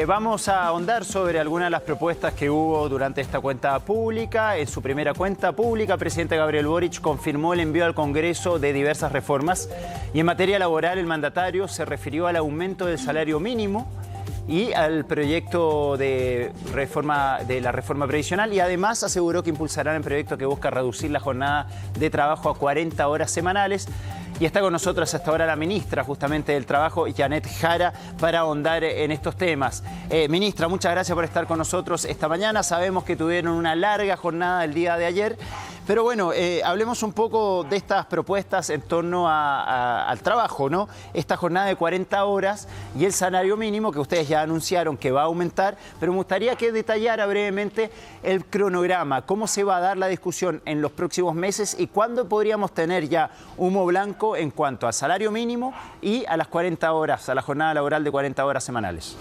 Vamos a ahondar sobre algunas de las propuestas que hubo durante esta cuenta pública. En su primera cuenta pública, el presidente Gabriel Boric confirmó el envío al Congreso de diversas reformas y en materia laboral el mandatario se refirió al aumento del salario mínimo y al proyecto de la reforma previsional y además aseguró que impulsarán el proyecto que busca reducir la jornada de trabajo a 40 horas semanales. Y está con nosotros hasta ahora la ministra justamente del Trabajo, Janet Jara, para ahondar en estos temas. Ministra, muchas gracias por estar con nosotros esta mañana. Sabemos que tuvieron una larga jornada el día de ayer, pero bueno, hablemos un poco de estas propuestas en torno al trabajo, ¿no? Esta jornada de 40 horas y el salario mínimo que ustedes ya anunciaron que va a aumentar, pero me gustaría que detallara brevemente el cronograma, cómo se va a dar la discusión en los próximos meses y cuándo podríamos tener ya humo blanco en cuanto al salario mínimo y a las 40 horas, a la jornada laboral de 40 horas semanales.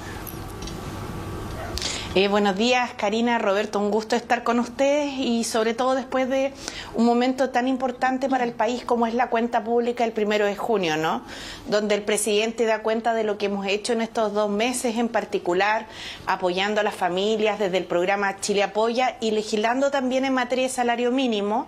Buenos días, Karina, Roberto, un gusto estar con ustedes y sobre todo después de un momento tan importante para el país como es la cuenta pública el 1 de junio, ¿no? Donde el presidente da cuenta de lo que hemos hecho en estos 2 meses en particular, apoyando a las familias desde el programa Chile Apoya y legislando también en materia de salario mínimo,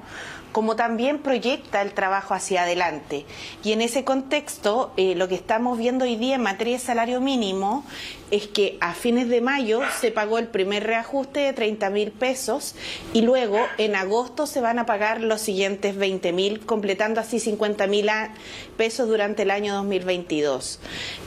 como también proyecta el trabajo hacia adelante. Y en ese contexto, lo que estamos viendo hoy día en materia de salario mínimo es que a fines de mayo se pagó el primer reajuste de 30.000 pesos y luego en agosto se van a pagar los siguientes 20.000, completando así 50.000 pesos durante el año 2022.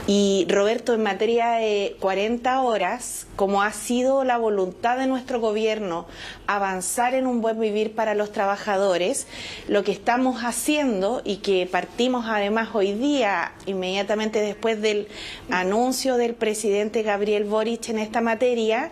Y Roberto, en materia de 40 horas, como ha sido la voluntad de nuestro gobierno avanzar en un buen vivir para los trabajadores, lo que estamos haciendo y que partimos además hoy día, inmediatamente después del anuncio del presidente Gabriel Boric en esta materia,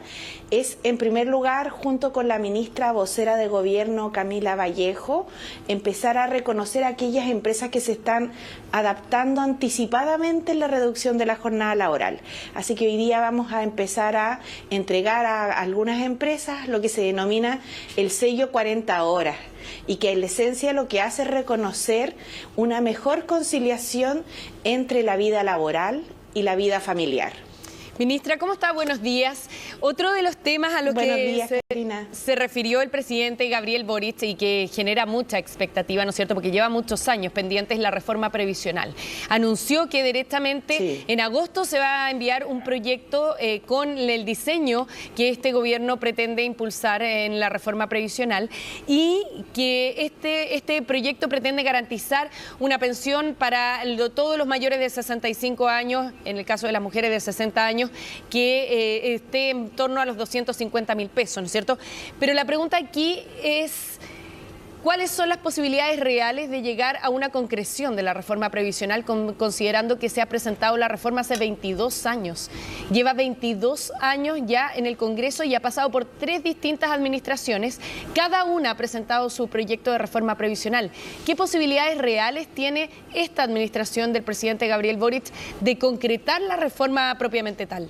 es en primer lugar, junto con la ministra vocera de Gobierno Camila Vallejo, empezar a reconocer a aquellas empresas que se están adaptando anticipadamente en la reducción de la jornada laboral. Así que hoy día vamos a empezar a entregar a algunas empresas lo que se denomina el sello 40 horas. Y que en la esencia lo que hace es reconocer una mejor conciliación entre la vida laboral y la vida familiar. Ministra, ¿cómo está? Buenos días. Otro de los temas a los que se refirió el presidente Gabriel Boric y que genera mucha expectativa, ¿no es cierto?, porque lleva muchos años pendientes la reforma previsional. Anunció que directamente en agosto se va a enviar un proyecto con el diseño que este gobierno pretende impulsar en la reforma previsional y que este proyecto pretende garantizar una pensión para todos los mayores de 65 años, en el caso de las mujeres de 60 años, que esté en torno a los 250.000 pesos, ¿no es cierto? Pero la pregunta aquí es, ¿cuáles son las posibilidades reales de llegar a una concreción de la reforma previsional, considerando que se ha presentado la reforma hace 22 años? Lleva 22 años ya en el Congreso y ha pasado por 3 distintas administraciones. Cada una ha presentado su proyecto de reforma previsional. ¿Qué posibilidades reales tiene esta administración del presidente Gabriel Boric de concretar la reforma propiamente tal?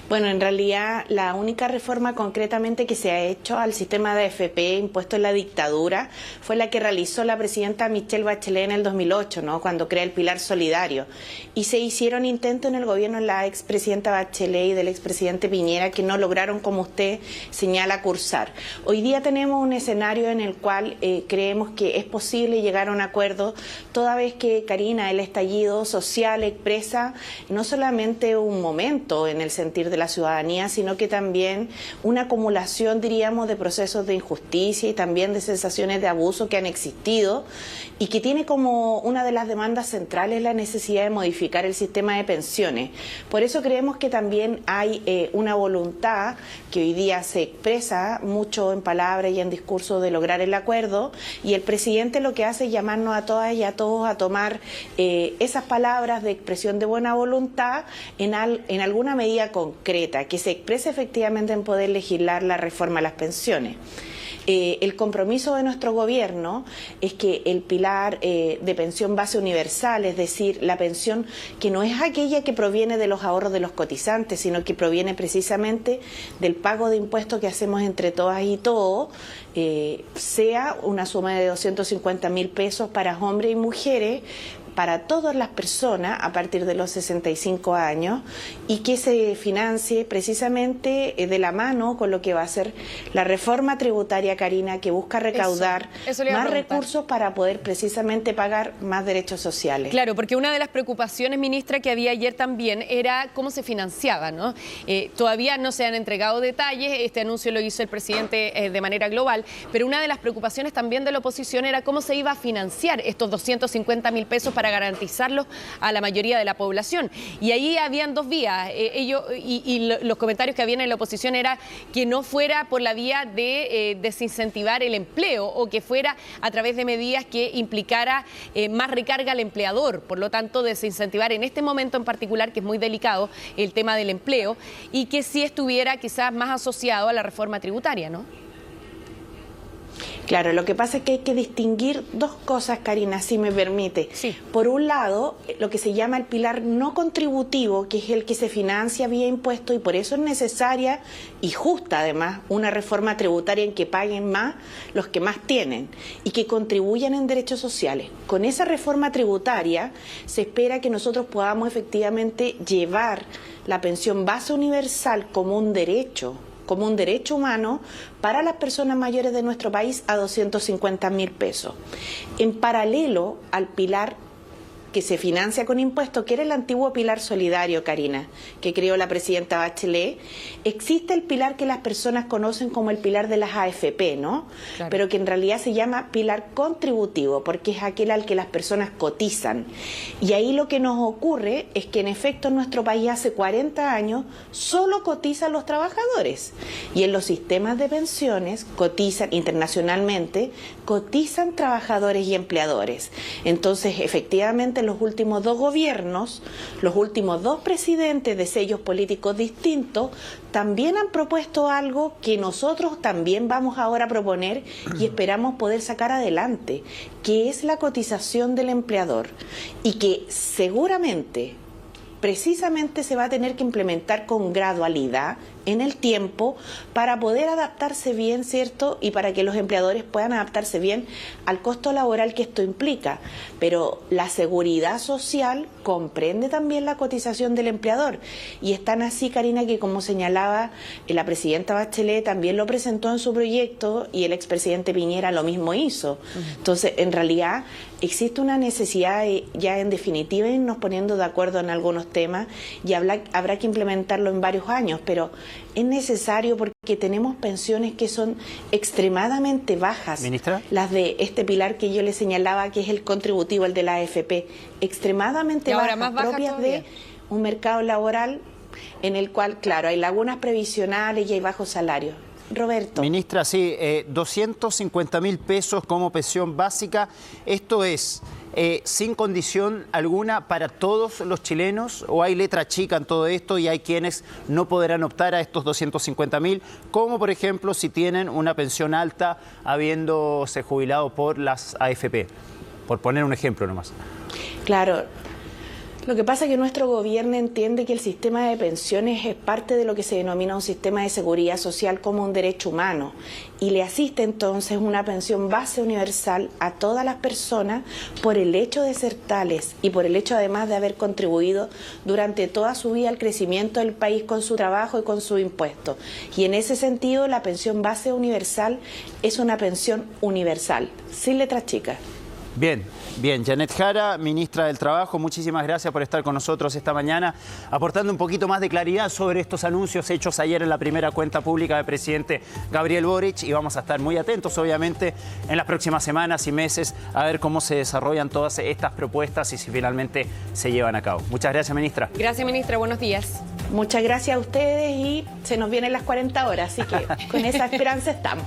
Bueno, en realidad la única reforma concretamente que se ha hecho al sistema de AFP impuesto en la dictadura fue la que realizó la presidenta Michelle Bachelet en el 2008, ¿no?, cuando crea el Pilar Solidario. Y se hicieron intentos en el gobierno de la expresidenta Bachelet y del expresidente Piñera que no lograron, como usted señala, cursar. Hoy día tenemos un escenario en el cual creemos que es posible llegar a un acuerdo, toda vez que, Karina, el estallido social expresa no solamente un momento en el sentir de la ciudadanía, sino que también una acumulación, diríamos, de procesos de injusticia y también de sensaciones de abuso que han existido y que tiene como una de las demandas centrales la necesidad de modificar el sistema de pensiones. Por eso creemos que también hay una voluntad que hoy día se expresa mucho en palabras y en discurso de lograr el acuerdo, y el presidente lo que hace es llamarnos a todas y a todos a tomar esas palabras de expresión de buena voluntad en alguna medida concreta que se exprese efectivamente en poder legislar la reforma a las pensiones. El compromiso de nuestro gobierno es que el pilar de pensión base universal, es decir, la pensión que no es aquella que proviene de los ahorros de los cotizantes, sino que proviene precisamente del pago de impuestos que hacemos entre todas y todos, sea una suma de 250.000 pesos para hombres y mujeres, para todas las personas a partir de los 65 años y que se financie precisamente de la mano con lo que va a ser la reforma tributaria, Karina, que busca recaudar más recursos para poder precisamente pagar más derechos sociales. Claro, porque una de las preocupaciones, ministra, que había ayer también era cómo se financiaba, ¿no? Todavía no se han entregado detalles, este anuncio lo hizo el presidente de manera global, pero una de las preocupaciones también de la oposición era cómo se iba a financiar estos 250.000 pesos para garantizarlos a la mayoría de la población. Y ahí habían dos vías. Los comentarios que habían en la oposición era que no fuera por la vía de desincentivar el empleo o que fuera a través de medidas que implicara más recarga al empleador, por lo tanto desincentivar en este momento en particular, que es muy delicado el tema del empleo, y que sí estuviera quizás más asociado a la reforma tributaria, ¿no? Claro, lo que pasa es que hay que distinguir dos cosas, Karina, si me permite. Sí. Por un lado, lo que se llama el pilar no contributivo, que es el que se financia vía impuestos, y por eso es necesaria y justa, además, una reforma tributaria en que paguen más los que más tienen y que contribuyan en derechos sociales. Con esa reforma tributaria se espera que nosotros podamos efectivamente llevar la pensión base universal como un derecho humano para las personas mayores de nuestro país a 250.000 pesos. En paralelo al pilar que se financia con impuestos, que era el antiguo pilar solidario, Karina, que creó la presidenta Bachelet, existe el pilar que las personas conocen como el pilar de las AFP, ¿no? Claro. Pero que en realidad se llama pilar contributivo, porque es aquel al que las personas cotizan. Y ahí lo que nos ocurre es que en efecto en nuestro país hace 40 años solo cotizan los trabajadores. Y en los sistemas de pensiones cotizan internacionalmente, cotizan trabajadores y empleadores. Entonces, efectivamente, los últimos dos gobiernos, los últimos dos presidentes de sellos políticos distintos, también han propuesto algo que nosotros también vamos ahora a proponer y esperamos poder sacar adelante, que es la cotización del empleador, y que seguramente, precisamente se va a tener que implementar con gradualidad en el tiempo para poder adaptarse bien, ¿cierto? Y para que los empleadores puedan adaptarse bien al costo laboral que esto implica. Pero la seguridad social comprende también la cotización del empleador. Y es tan así, Karina, que como señalaba la presidenta Bachelet, también lo presentó en su proyecto y el expresidente Piñera lo mismo hizo. Entonces, en realidad, existe una necesidad ya en definitiva irnos poniendo de acuerdo en algunos temas y habrá que implementarlo en varios años, pero es necesario porque tenemos pensiones que son extremadamente bajas. ¿Ministra? Las de este pilar que yo le señalaba, que es el contributivo, el de la AFP, extremadamente bajas, propias de un mercado laboral en el cual, claro, hay lagunas previsionales y hay bajos salarios. Roberto. Ministra, sí, 250.000 pesos como pensión básica. Esto es sin condición alguna para todos los chilenos, o hay letra chica en todo esto y hay quienes no podrán optar a estos 250.000, como por ejemplo si tienen una pensión alta habiéndose jubilado por las AFP, por poner un ejemplo nomás. Claro. Lo que pasa es que nuestro gobierno entiende que el sistema de pensiones es parte de lo que se denomina un sistema de seguridad social como un derecho humano, y le asiste entonces una pensión base universal a todas las personas por el hecho de ser tales y por el hecho además de haber contribuido durante toda su vida al crecimiento del país con su trabajo y con sus impuestos. Y en ese sentido la pensión base universal es una pensión universal, sin letras chicas. Bien, bien. Janet Jara, ministra del Trabajo, muchísimas gracias por estar con nosotros esta mañana, aportando un poquito más de claridad sobre estos anuncios hechos ayer en la primera cuenta pública del presidente Gabriel Boric, y vamos a estar muy atentos, obviamente, en las próximas semanas y meses a ver cómo se desarrollan todas estas propuestas y si finalmente se llevan a cabo. Muchas gracias, ministra. Gracias, ministra. Buenos días. Muchas gracias a ustedes y se nos vienen las 40 horas, así que con esa esperanza estamos.